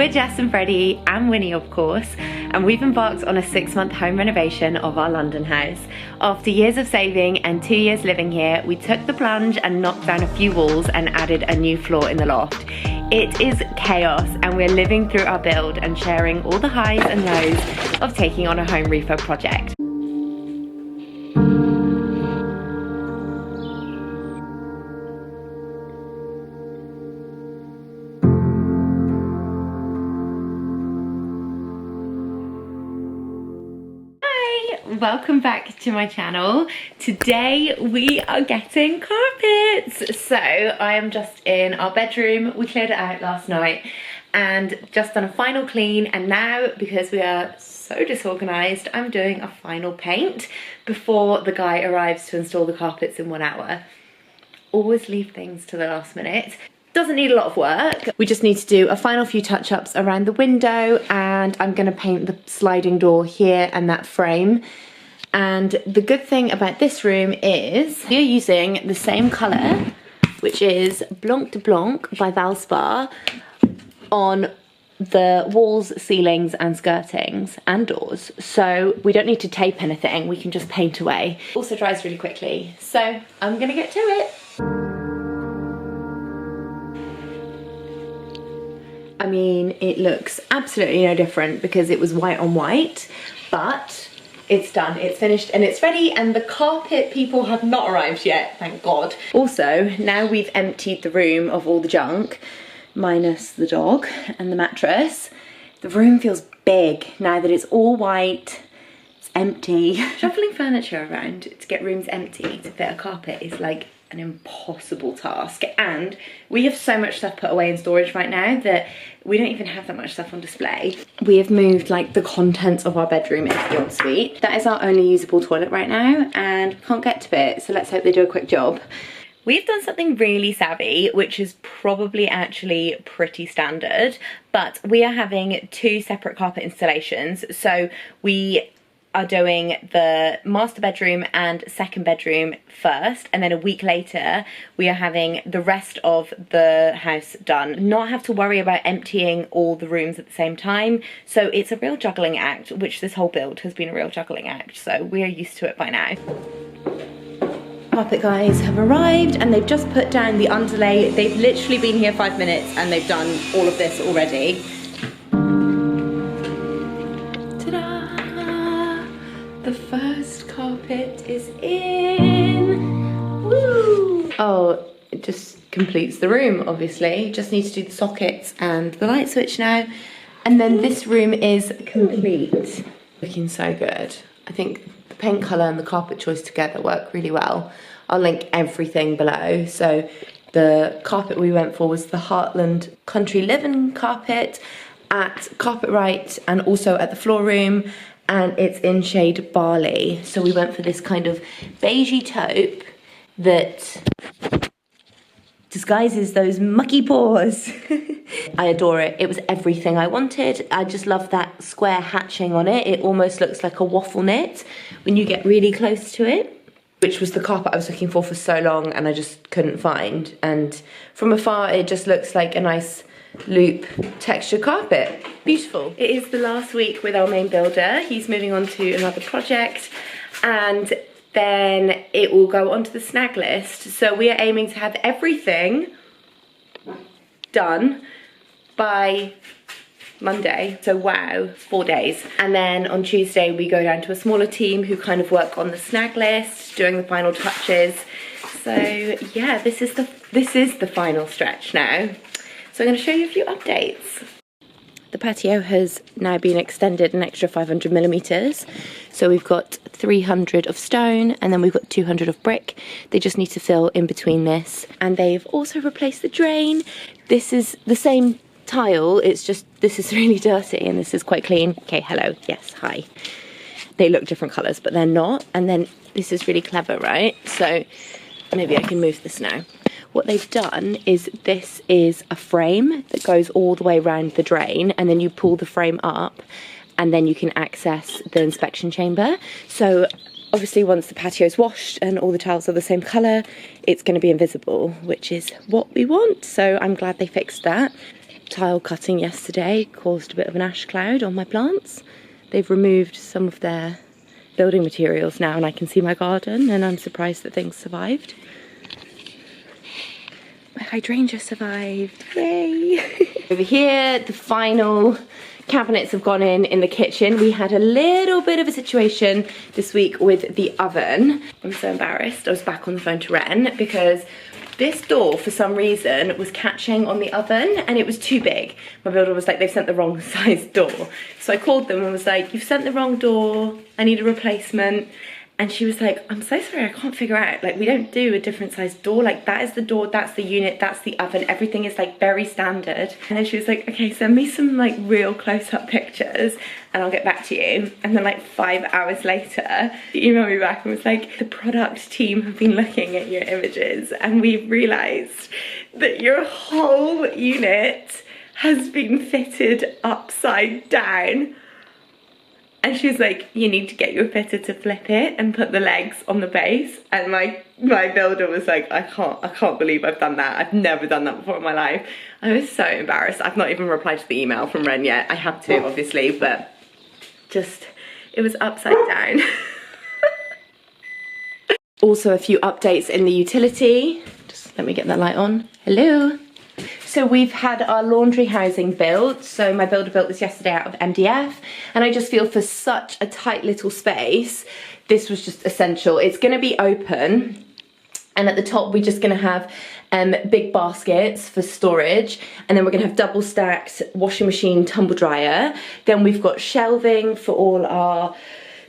We're Jess and Freddie and Winnie, of course, and we've embarked on a 6-month home renovation of our London house. After years of saving and 2 years living here, we took the plunge and knocked down a few walls and added a new floor in the loft. It is chaos, and we're living through our build and sharing all the highs and lows of taking on a home refurb project. Welcome back to my channel. Today we are getting carpets. So I am just in our bedroom. We cleared it out last night and just done a final clean, and now because we are so disorganized, I'm doing a final paint before the guy arrives to install the carpets in 1 hour. Always leave things to the last minute. Doesn't need a lot of work. We just need to do a final few touch-ups around the window, and I'm going to paint the sliding door here and that frame. And the good thing about this room is we're using the same colour, which is Blanc de Blanc by Valspar, on the walls, ceilings and skirtings and doors. So we don't need to tape anything, we can just paint away. Also dries really quickly. So I'm going to get to it. I mean, it looks absolutely no different because it was white on white, but it's done, it's finished and it's ready, and the carpet people have not arrived yet, thank God. Also, now we've emptied the room of all the junk, minus the dog and the mattress, the room feels big now that it's all white, it's empty. Shuffling furniture around to get rooms empty to fit a carpet is like an impossible task, and we have so much stuff put away in storage right now that we don't even have that much stuff on display. We have moved like the contents of our bedroom into the ensuite. That is our only usable toilet right now, and we can't get to it, so let's hope they do a quick job. We've done something really savvy, which is probably actually pretty standard, but we are having 2 separate carpet installations. So we are doing the master bedroom and second bedroom first, and then a week later we are having the rest of the house done. Not have to worry about emptying all the rooms at the same time, so it's a real juggling act, which this whole build has been a real juggling act, so we are used to it by now. Carpet guys have arrived and they've just put down the underlay. They've literally been here 5 minutes and they've done all of this already. The first carpet is in. Woo! Oh, it just completes the room, obviously. Just need to do the sockets and the light switch now. And then this room is complete. Looking so good. I think the paint colour and the carpet choice together work really well. I'll link everything below. So the carpet we went for was the Heartland Country Living carpet at Carpetright and also at the floor room. And it's in shade Barley. So we went for this kind of beigey taupe that disguises those mucky paws. I adore it. It was everything I wanted. I just love that square hatching on it. It almost looks like a waffle knit when you get really close to it, which was the carpet I was looking for so long and I just couldn't find. And from afar, it just looks like a nice loop texture carpet. Beautiful. It is the last week with our main builder. He's moving on to another project, and then it will go onto the snag list. So we are aiming to have everything done by Monday. So wow, 4 days. And then on Tuesday we go down to a smaller team who kind of work on the snag list, doing the final touches. So yeah, this is the final stretch now. So I'm going to show you a few updates. The patio has now been extended an extra 500 millimeters. So we've got 300 of stone and then we've got 200 of brick. They just need to fill in between this. And they've also replaced the drain. This is the same tile, it's just this is really dirty and this is quite clean. Okay, hello, yes, hi. They look different colours, but they're not. And then this is really clever, right? So maybe I can move this now. What they've done is this is a frame that goes all the way around the drain, and then you pull the frame up and then you can access the inspection chamber. So obviously once the patio's washed and all the tiles are the same colour, it's going to be invisible, which is what we want. So I'm glad they fixed that. tile cutting yesterday caused a bit of an ash cloud on my plants. They've removed some of their building materials now and I can see my garden, and I'm surprised that things survived. My hydrangea survived, yay! Over here, the final cabinets have gone in the kitchen. We had a little bit of a situation this week with the oven. I'm so embarrassed. I was back on the phone to Ren because this door, for some reason, was catching on the oven and it was too big. My builder was like, they've sent the wrong size door. So I called them and was like, you've sent the wrong door, I need a replacement. And she was like, I'm so sorry, I can't figure out, like we don't do a different size door, like that is the door, that's the unit, that's the oven, everything is like very standard. And then she was like, okay, send me some like real close-up pictures and I'll get back to you. And then like 5 hours later, she emailed me back and was like, the product team have been looking at your images and we've realized that your whole unit has been fitted upside down. And she was like, you need to get your fitter to flip it and put the legs on the base. And my builder was like, I can't believe I've done that. I've never done that before in my life. I was so embarrassed. I've not even replied to the email from Ren yet. I have to, obviously, but just, it was upside down. Also a few updates in the utility. Just let me get that light on. Hello. So we've had our laundry housing built. So my builder built this yesterday out of MDF, and I just feel for such a tight little space, this was just essential. It's gonna be open, and at the top we're just gonna have big baskets for storage, and then we're gonna have double stacked washing machine, tumble dryer. Then we've got shelving for all our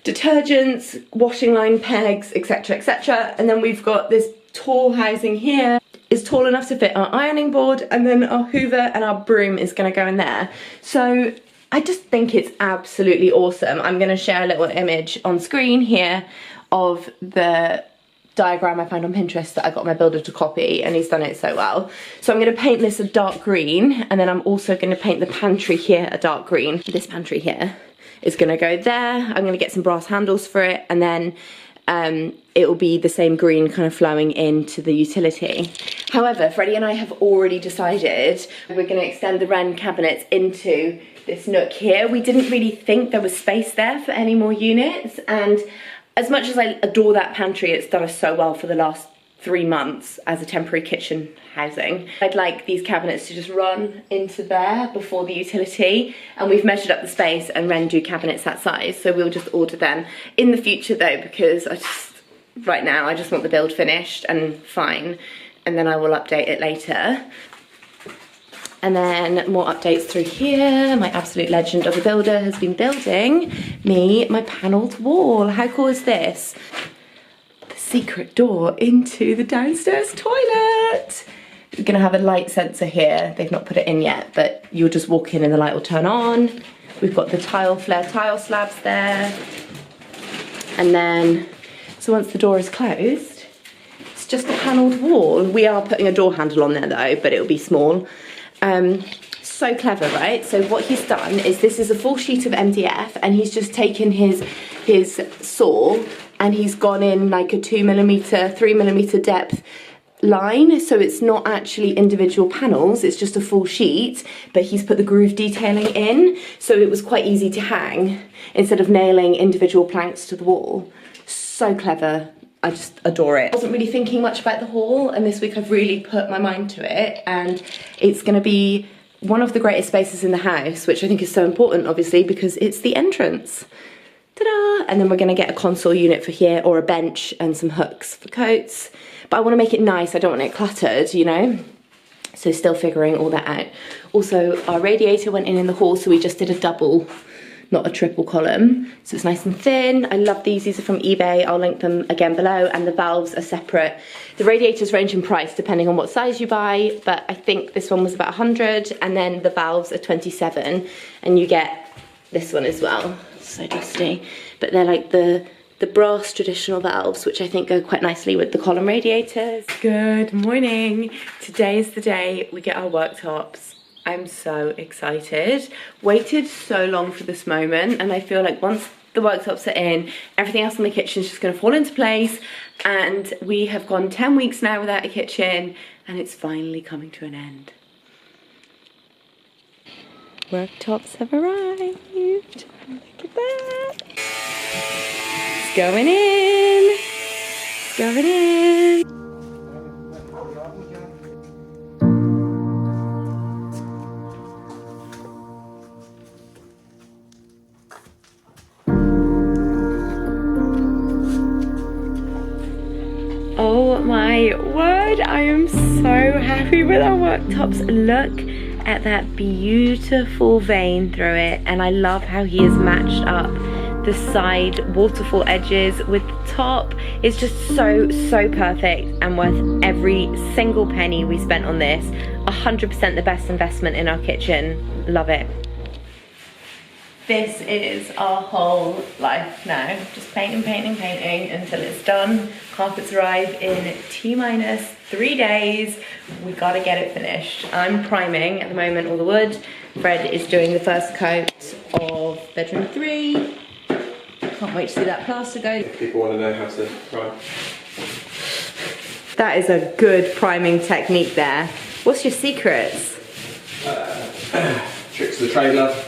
detergents, washing line pegs, etc, etc. And then we've got this tall housing here. Is tall enough to fit our ironing board, and then our hoover and our broom is gonna go in there. So I just think it's absolutely awesome. I'm gonna share a little image on screen here of the diagram I found on Pinterest that I got my builder to copy, and he's done it so well. So I'm gonna paint this a dark green, and then I'm also gonna paint the pantry here a dark green. This pantry here is gonna go there. I'm gonna get some brass handles for it, and then it will be the same green kind of flowing into the utility. However, Freddie and I have already decided we're going to extend the Ren cabinets into this nook here. We didn't really think there was space there for any more units, and as much as I adore that pantry, it's done us so well for the last 3 months as a temporary kitchen housing. I'd like these cabinets to just run into there before the utility, and we've measured up the space and Ren do cabinets that size, so we'll just order them in the future though, because right now I just want the build finished and fine, and then I will update it later. And then more updates through here. My absolute legend of a builder has been building me my panelled wall. How cool is this? Secret door into the downstairs toilet. We're gonna have a light sensor here. They've not put it in yet, but you'll just walk in and the light will turn on. We've got the flare tile slabs there. And then, so once the door is closed, it's just a panelled wall. We are putting a door handle on there though, but it'll be small. So clever, right? So what he's done is, this is a full sheet of MDF, and he's just taken his saw and he's gone in like a 2mm, 3mm depth line, so it's not actually individual panels, it's just a full sheet, but he's put the groove detailing in, so it was quite easy to hang instead of nailing individual planks to the wall. So clever. I just adore it. I wasn't really thinking much about the haul, and this week I've really put my mind to it, and it's gonna be one of the greatest spaces in the house, which I think is so important, obviously, because it's the entrance. Ta-da! And then we're gonna get a console unit for here, or a bench and some hooks for coats. But I wanna make it nice, I don't want it cluttered, you know? So still figuring all that out. Also, our radiator went in the hall, so we just did a double, not a triple column. So it's nice and thin. I love these are from eBay. I'll link them again below, and the valves are separate. The radiators range in price depending on what size you buy, but I think this one was about 100, and then the valves are 27, and you get this one as well. So dusty, but they're like the brass traditional valves, which I think go quite nicely with the column radiators. Good morning. Today is the day we get our worktops. I'm so excited. Waited so long for this moment, and I feel like once the worktops are in, everything else in the kitchen is just going to fall into place, and we have gone 10 weeks now without a kitchen, and it's finally coming to an end. Worktops have arrived. Look at that. It's going in. It's going in. Oh my word, I am so happy with our worktops. Look at that beautiful vein through it, and I love how he has matched up the side waterfall edges with the top. It's just so perfect and worth every single penny we spent on this. 100% the best investment in our kitchen. Love it. This is our whole life now. Just painting until it's done. Carpets arrive in T-3 days. We gotta get it finished. I'm priming at the moment all the wood. Fred is doing the first coat of bedroom 3. Can't wait to see that plaster go. People want to know how to prime. That is a good priming technique there. What's your secrets? Tricks of the trade, love.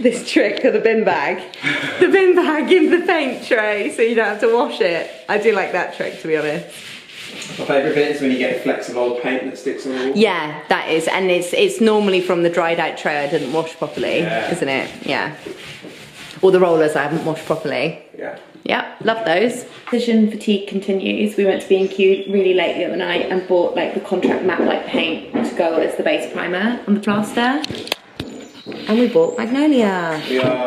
This trick of the bin bag. The bin bag in the paint tray so you don't have to wash it. I do like that trick, to be honest. My favourite bit is when you get flecks of old paint that sticks on the wall. Yeah, that is. And it's normally from the dried out tray I didn't wash properly, yeah. Isn't it? Yeah. Or the rollers I haven't washed properly. Yeah. Yeah, love those. Vision fatigue continues. We went to B&Q really late the other night and bought like the contract matte white paint to go as the base primer on the plaster. And we bought Magnolia. Yeah.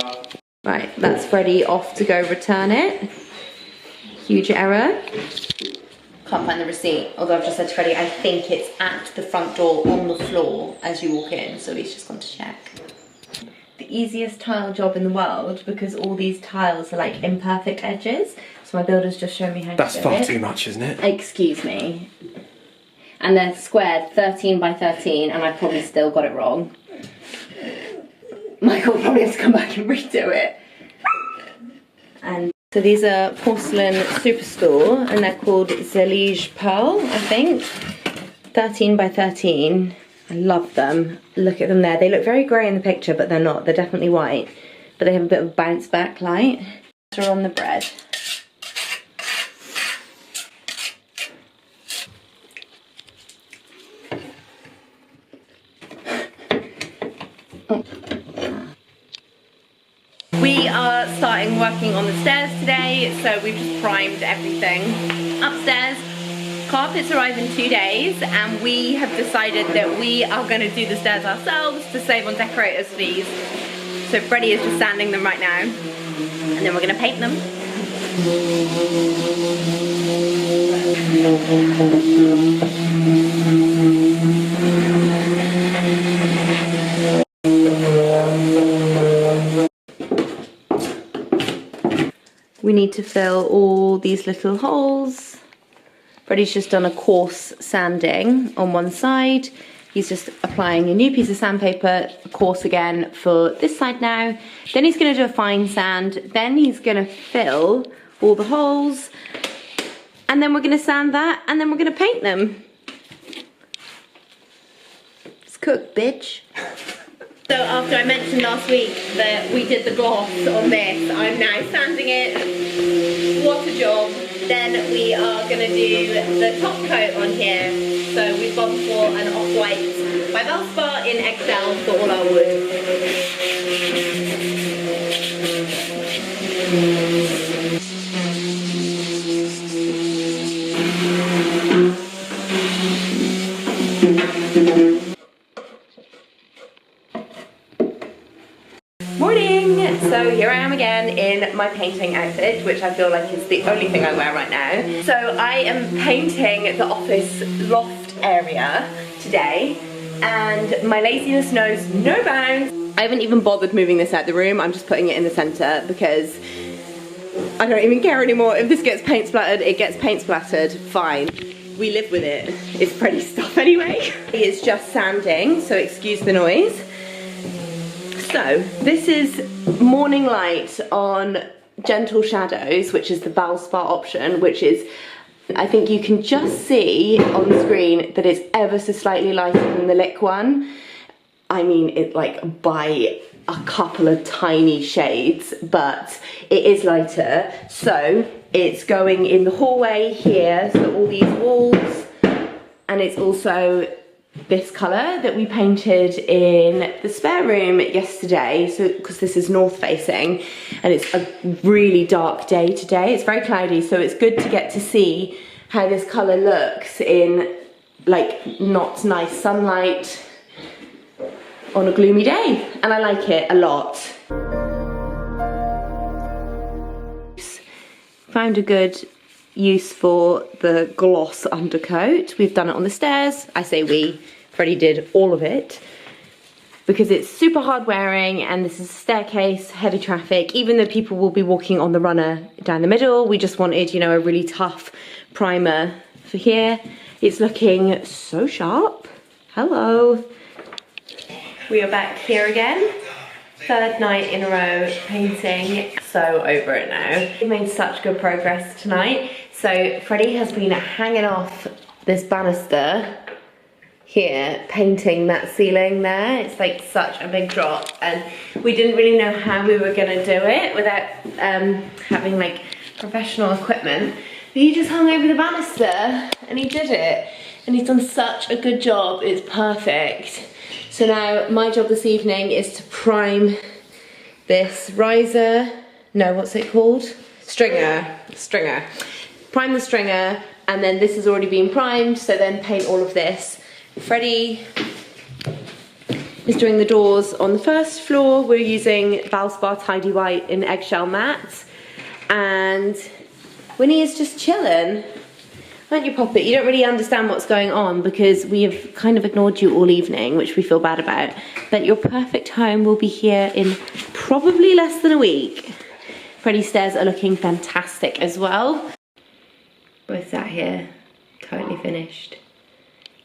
Right, that's Freddie off to go return it. Huge error. Can't find the receipt, although I've just said to Freddie, I think it's at the front door on the floor as you walk in, so he's just gone to check. The easiest tile job in the world because all these tiles are like imperfect edges. So my builder's just showing me how to do it. That's far too much, isn't it? Excuse me. And they're squared 13 by 13 and I probably still got it wrong. Michael will probably have to come back and redo it. And so these are porcelain superstore and they're called Zelige Pearl, I think. 13 by 13. I love them. Look at them there. They look very grey in the picture, but they're not. They're definitely white. But they have a bit of bounce back light. They're on the bread. We are starting working on the stairs today, so we've just primed everything. Upstairs, carpets arrive in 2 days, and we have decided that we are going to do the stairs ourselves to save on decorators' fees. So Freddie is just sanding them right now, and then we're going to paint them. We need to fill all these little holes. Freddie's just done a coarse sanding on one side. He's just applying a new piece of sandpaper, coarse again, for this side now. Then he's gonna do a fine sand. Then he's gonna fill all the holes. And then we're gonna sand that, and then we're gonna paint them. It's cooked, bitch. So after I mentioned last week that we did the gloss on this, I'm now sanding it. What a job. Then we are going to do the top coat on here. So we've gone for an off-white by Valspar in XL for all our wood. Morning! So here I am again in my painting outfit, which I feel like is the only thing I wear right now. So I am painting the office loft area today, and my laziness knows no bounds. I haven't even bothered moving this out the room. I'm just putting it in the centre because I don't even care anymore. If this gets paint splattered, it gets paint splattered. Fine. We live with it. It's Freddie's stuff anyway. He is just sanding, so excuse the noise. So this is Morning Light on Gentle Shadows, which is the Valspar option, which is, I think you can just see on the screen that it's ever so slightly lighter than the Lick one. I mean it like by a couple of tiny shades, but it is lighter. So it's going in the hallway here, so all these walls, and it's also this colour that we painted in the spare room yesterday, so because this is north facing and it's a really dark day today. It's very cloudy, so it's good to get to see how this colour looks in like not nice sunlight on a gloomy day, and I like it a lot. Found a good use for the gloss undercoat. We've done it on the stairs. I say we, Freddie did all of it, because it's super hard wearing and this is a staircase, heavy traffic. Even though people will be walking on the runner down the middle, we just wanted, you know, a really tough primer for here. It's looking so sharp. Hello. We are back here again. Third night in a row painting. So over it now. We made such good progress tonight. So Freddie has been hanging off this banister here, painting that ceiling there. It's like such a big drop, and we didn't really know how we were gonna do it without having like professional equipment. But he just hung over the banister and he did it. And he's done such a good job, it's perfect. So now my job this evening is to prime this riser, no, what's it called? Stringer. Prime the stringer, and then this has already been primed, so then paint all of this. Freddie is doing the doors on the first floor. We're using Valspar Tidy White in eggshell matte, and Winnie is just chilling. Aren't you, Poppet? You don't really understand what's going on because we have kind of ignored you all evening, which we feel bad about. But your perfect home will be here in probably less than a week. Freddie's stairs are looking fantastic as well. We're sat here, totally finished.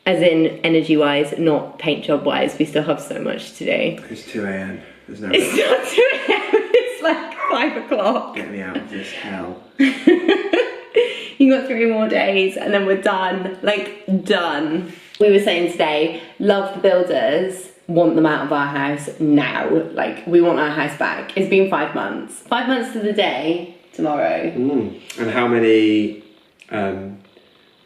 As in energy-wise, not paint job-wise. We still have so much to do. It's 2 AM. There's no. It's not 2 AM. It's like 5 o'clock. Get me out of this hell. You got 3 more days and then we're done, like done. We were saying today, love the builders, want them out of our house now. Like we want our house back. It's been 5 months. 5 months to the day tomorrow. And how many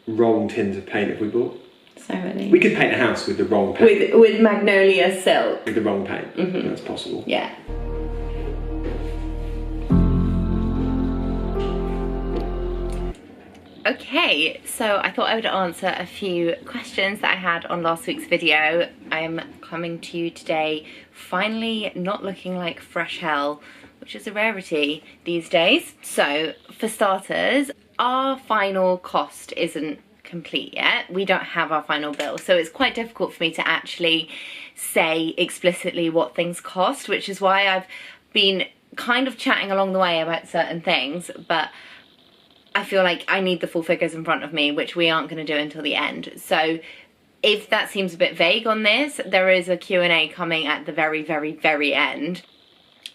wrong tins of paint have we bought? So many. We could paint a house with the wrong paint. With magnolia silk. With the wrong paint. That's possible. Yeah. Okay, so I thought I would answer a few questions that I had on last week's video. I'm coming to you today finally not looking like fresh hell, which is a rarity these days. So for starters, our final cost isn't complete yet. We don't have our final bill, so it's quite difficult for me to actually say explicitly what things cost, which is why I've been kind of chatting along the way about certain things, but I feel like I need the full figures in front of me, which we aren't going to do until the end. So if that seems a bit vague on this, there is a Q&A coming at the very, very, very end.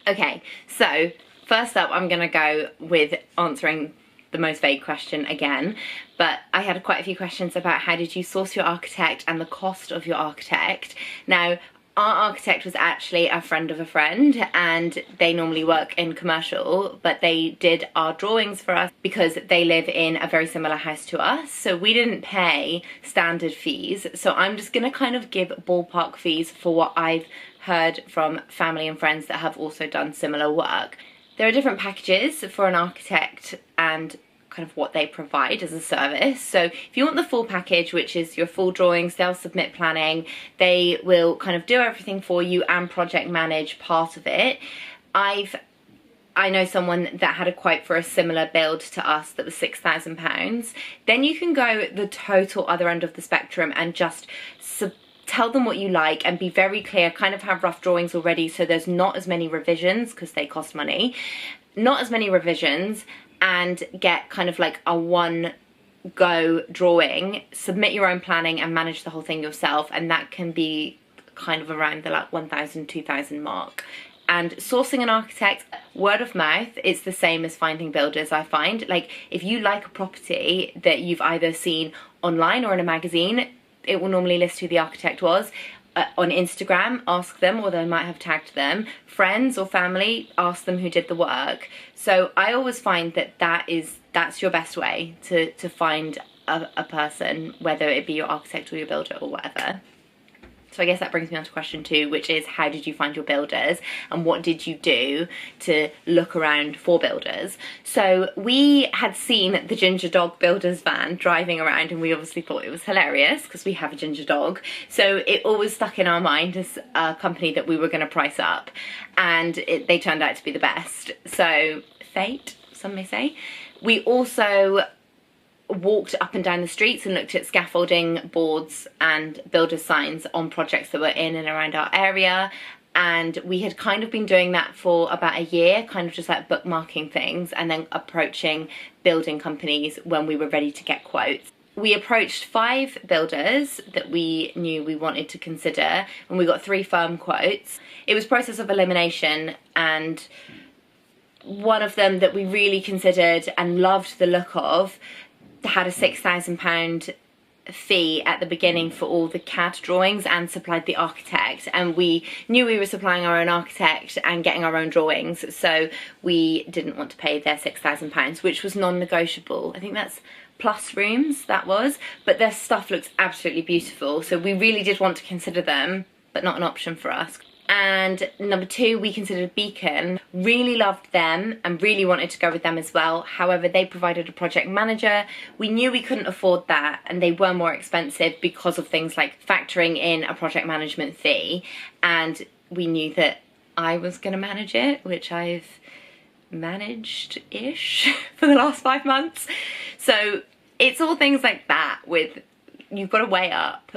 Okay, so first up, I'm going to go with answering the most vague question again, but I had quite a few questions about how did you source your architect and the cost of your architect. Now, our architect was actually a friend of a friend, and they normally work in commercial, but they did our drawings for us because they live in a very similar house to us, so we didn't pay standard fees. So I'm just gonna kind of give ballpark fees for what I've heard from family and friends that have also done similar work. There are different packages for an architect and kind of what they provide as a service. So if you want the full package, which is your full drawings, they'll submit planning, they will kind of do everything for you and project manage part of it. I know someone that had a quote for a similar build to us that was £6,000. Then you can go the total other end of the spectrum and just tell them what you like and be very clear, kind of have rough drawings already so there's not as many revisions because they cost money, not as many revisions, and get kind of like a one go drawing, submit your own planning and manage the whole thing yourself, and that can be kind of around the like 1,000, 2,000 mark. And sourcing an architect, word of mouth, it's the same as finding builders, I find. Like if you like a property that you've either seen online or in a magazine, it will normally list who the architect was. on Instagram, ask them, or they might have tagged them. Friends or family, ask them who did the work. So I always find that that's your best way to find a person, whether it be your architect or your builder or whatever. So I guess that brings me on to question 2, which is, how did you find your builders and what did you do to look around for builders? So we had seen the Ginger Dog builders van driving around, and we obviously thought it was hilarious because we have a ginger dog. So it always stuck in our mind as a company that we were going to price up, and they turned out to be the best. So fate, some may say. We also walked up and down the streets and looked at scaffolding boards and builder signs on projects that were in and around our area, and we had kind of been doing that for about a year, kind of just like bookmarking things and then approaching building companies when we were ready to get quotes. We approached 5 builders that we knew we wanted to consider, and we got 3 firm quotes. It was process of elimination, and one of them that we really considered and loved the look of had a £6,000 fee at the beginning for all the CAD drawings and supplied the architect, and we knew we were supplying our own architect and getting our own drawings, so we didn't want to pay their £6,000, which was non-negotiable. I think that's plus rooms, that was, but their stuff looks absolutely beautiful, so we really did want to consider them, but not an option for us. And number 2, we considered Beacon. Really loved them and really wanted to go with them as well. However, they provided a project manager. We knew we couldn't afford that, and they were more expensive because of things like factoring in a project management fee. And we knew that I was going to manage it, which I've managed-ish for the last 5 months. So it's all things like that with, you've got to weigh up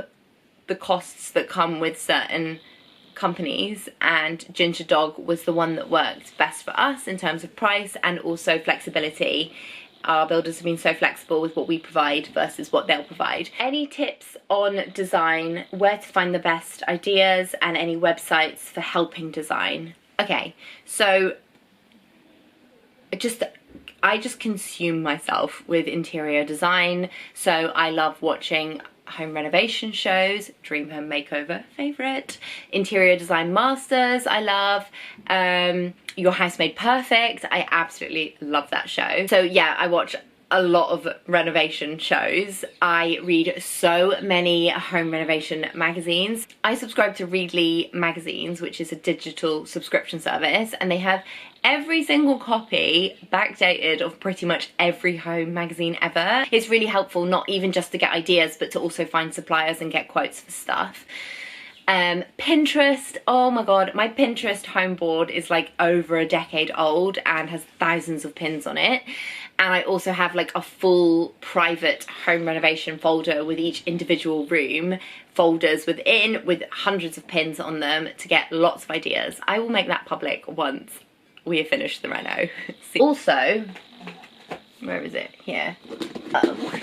the costs that come with certain companies, and Ginger Dog was the one that worked best for us in terms of price and also flexibility. Our builders have been so flexible with what we provide versus what they'll provide. Any tips on design, where to find the best ideas, and any websites for helping design? Okay, so I just consume myself with interior design, so I love watching home renovation shows, Dream Home Makeover, favourite, Interior Design Masters, I love, Your House Made Perfect, I absolutely love that show. So yeah, I watch a lot of renovation shows. I read so many home renovation magazines. I subscribe to Readly magazines, which is a digital subscription service, and they have every single copy backdated of pretty much every home magazine ever. It's really helpful, not even just to get ideas, but to also find suppliers and get quotes for stuff. Pinterest, oh my god, my Pinterest home board is like over a decade old and has thousands of pins on it. And I also have like a full private home renovation folder with each individual room, folders within with hundreds of pins on them to get lots of ideas. I will make that public once we have finished the reno. Also, where is it? Here.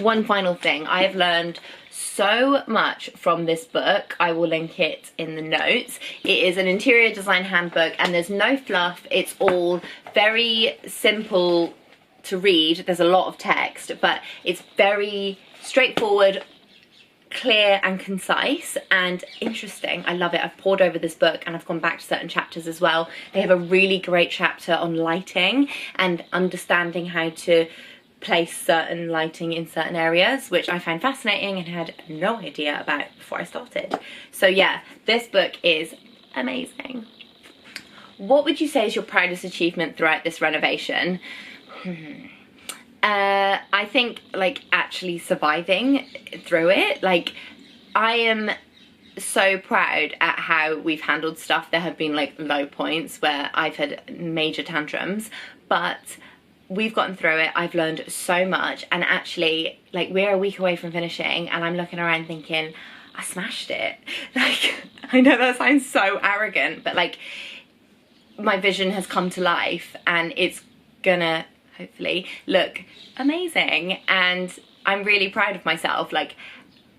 One final thing. I have learned so much from this book. I will link it in the notes. It is an interior design handbook and there's no fluff. It's all very simple to read. There's a lot of text, but it's very straightforward, clear and concise and interesting. I love it. I've pored over this book and I've gone back to certain chapters as well. They have a really great chapter on lighting and understanding how to place certain lighting in certain areas, which I find fascinating and had no idea about before I started. So yeah, this book is amazing. What would you say is your proudest achievement throughout this renovation? I think like actually surviving through it. Like I am so proud at how we've handled stuff. There have been like low points where I've had major tantrums, but we've gotten through it. I've learned so much, and actually like we're a week away from finishing and I'm looking around thinking I smashed it. Like I know that sounds so arrogant, but like my vision has come to life and it's gonna hopefully look amazing, and I'm really proud of myself like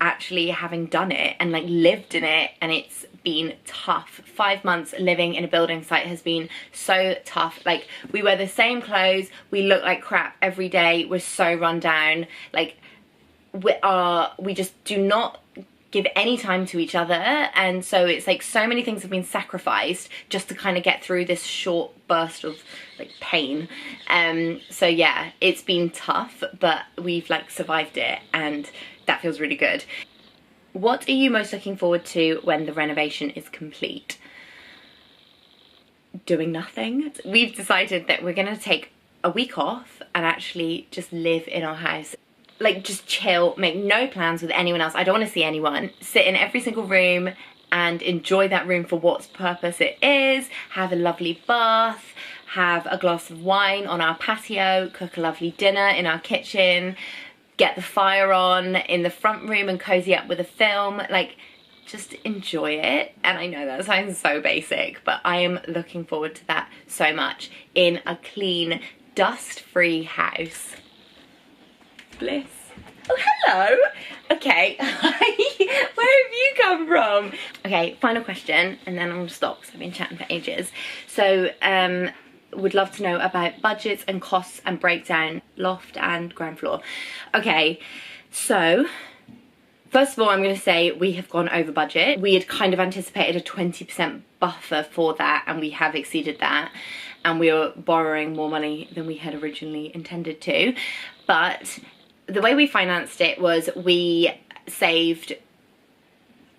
actually having done it and like lived in it. And it's been tough. 5 months living in a building site has been so tough. Like we wear the same clothes, we look like crap every day, we're so run down, like we just do not give any time to each other, and so it's like so many things have been sacrificed just to kind of get through this short burst of like pain. So yeah, it's been tough, but we've like survived it, and that feels really good. What are you most looking forward to when the renovation is complete? Doing nothing. We've decided that we're gonna take a week off and actually just live in our house. Like, just chill, make no plans with anyone else. I don't want to see anyone. Sit in every single room and enjoy that room for what purpose it is. Have a lovely bath, have a glass of wine on our patio, cook a lovely dinner in our kitchen, get the fire on in the front room and cozy up with a film. Like, just enjoy it. And I know that sounds so basic, but I am looking forward to that so much in a clean, dust-free house. Bliss. Oh, hello. Okay. Hi. Where have you come from? Okay, final question, and then I'll stop because I've been chatting for ages. So, would love to know about budgets and costs and breakdown, loft and ground floor. Okay, so first of all, I'm going to say we have gone over budget. We had kind of anticipated a 20% buffer for that, and we have exceeded that. And we are borrowing more money than we had originally intended to. But the way we financed it was we saved,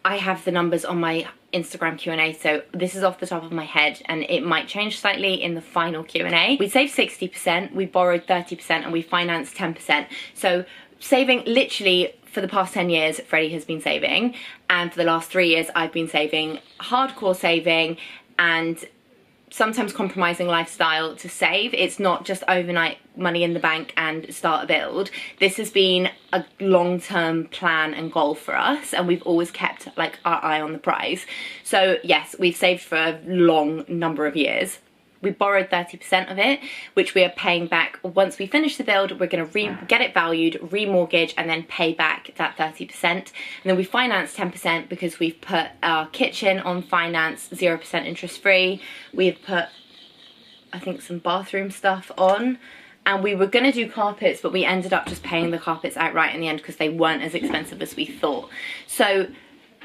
I have the numbers on my Instagram Q&A, so this is off the top of my head and it might change slightly in the final Q&A. We saved 60%, we borrowed 30%, and we financed 10%. So saving literally for the past 10 years, Freddie has been saving, and for the last 3 years I've been saving, hardcore saving, and sometimes compromising lifestyle to save. It's not just overnight money in the bank and start a build. This has been a long-term plan and goal for us, and we've always kept like our eye on the prize. So yes, we've saved for a long number of years. We borrowed 30% of it, which we are paying back. Once we finish the build, we're going to get it valued, remortgage, and then pay back that 30%. And then we financed 10% because we've put our kitchen on finance, 0% interest free. We've put, I think, some bathroom stuff on. And we were going to do carpets, but we ended up just paying the carpets outright in the end because they weren't as expensive as we thought. So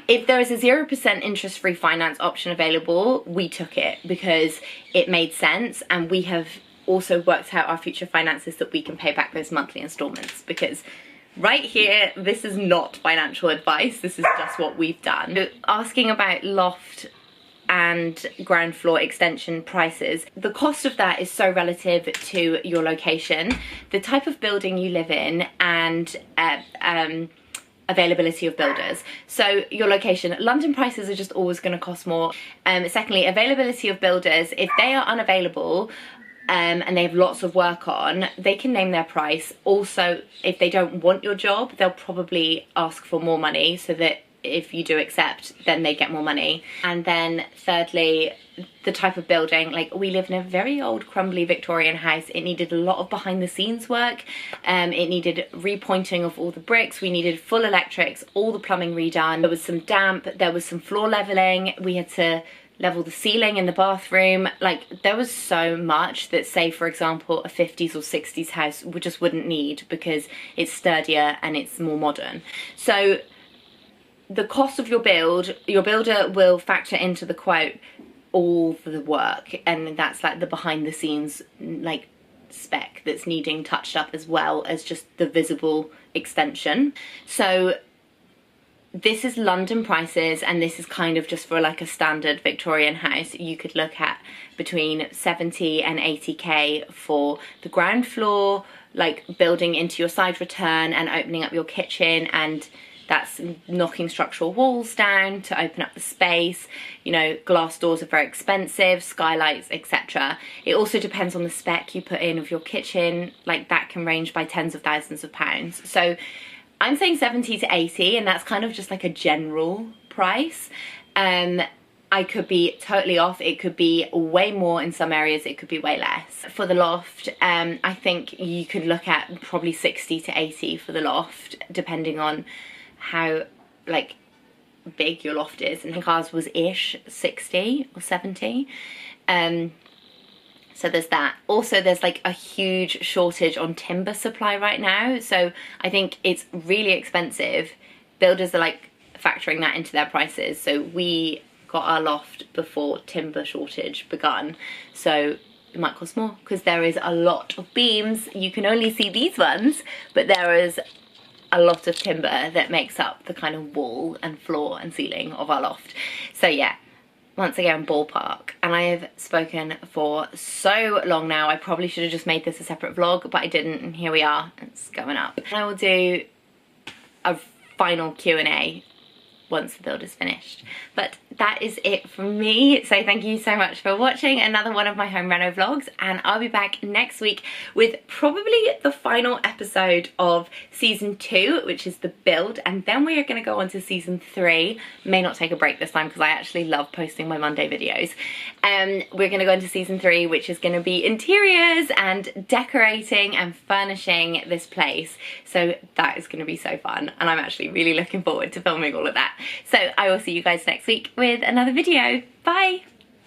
if there is a 0% interest-free finance option available, we took it because it made sense, and we have also worked out our future finances that we can pay back those monthly installments, because right here, this is not financial advice, this is just what we've done. Asking about loft and ground floor extension prices, the cost of that is so relative to your location, the type of building you live in, and availability of builders. So your location, London prices are just always going to cost more. Secondly, availability of builders, if they are unavailable and they have lots of work on, they can name their price. Also, if they don't want your job, they'll probably ask for more money, so that if you do accept, then they get more money. And then thirdly, the type of building. Like, we live in a very old crumbly Victorian house. It needed a lot of behind the scenes work. It needed repointing of all the bricks. We needed full electrics, all the plumbing redone. There was some damp, there was some floor leveling. We had to level the ceiling in the bathroom. Like, there was so much that, say for example, a 50s or 60s house just wouldn't need, because it's sturdier and it's more modern. So the cost of your builder will factor into the quote all the work, and that's like the behind the scenes like spec that's needing touched up, as well as just the visible extension. So this is London prices, and this is kind of just for like a standard Victorian house. You could look at between 70 and 80k for the ground floor, like building into your side return and opening up your kitchen, and that's knocking structural walls down to open up the space. You know, glass doors are very expensive, skylights, etc. It also depends on the spec you put in of your kitchen. Like, that can range by tens of thousands of pounds. So I'm saying 70 to 80, and that's kind of just like a general price. I could be totally off. It could be way more in some areas, it could be way less. For the loft, I think you could look at probably 60 to 80 for the loft, depending on how like big your loft is. And I think ours was ish 60 or 70. So there's that. Also, there's like a huge shortage on timber supply right now, so I think it's really expensive. Builders are like factoring that into their prices. So we got our loft before timber shortage begun, so it might cost more because there is a lot of beams. You can only see these ones, but there is a lot of timber that makes up the kind of wall and floor and ceiling of our loft. So yeah, once again, ballpark. And I have spoken for so long now. I probably should have just made this a separate vlog, but I didn't, and here we are. It's going up. And I will do a final Q&A once the build is finished. But that is it from me. So thank you so much for watching another one of my home reno vlogs, and I'll be back next week with probably the final episode of season 2, which is the build, and then we are going to go on to season 3. May not take a break this time because I actually love posting my Monday videos. We're going to go into season 3, which is going to be interiors and decorating and furnishing this place. So that is going to be so fun, and I'm actually really looking forward to filming all of that. So I will see you guys next week with another video. Bye!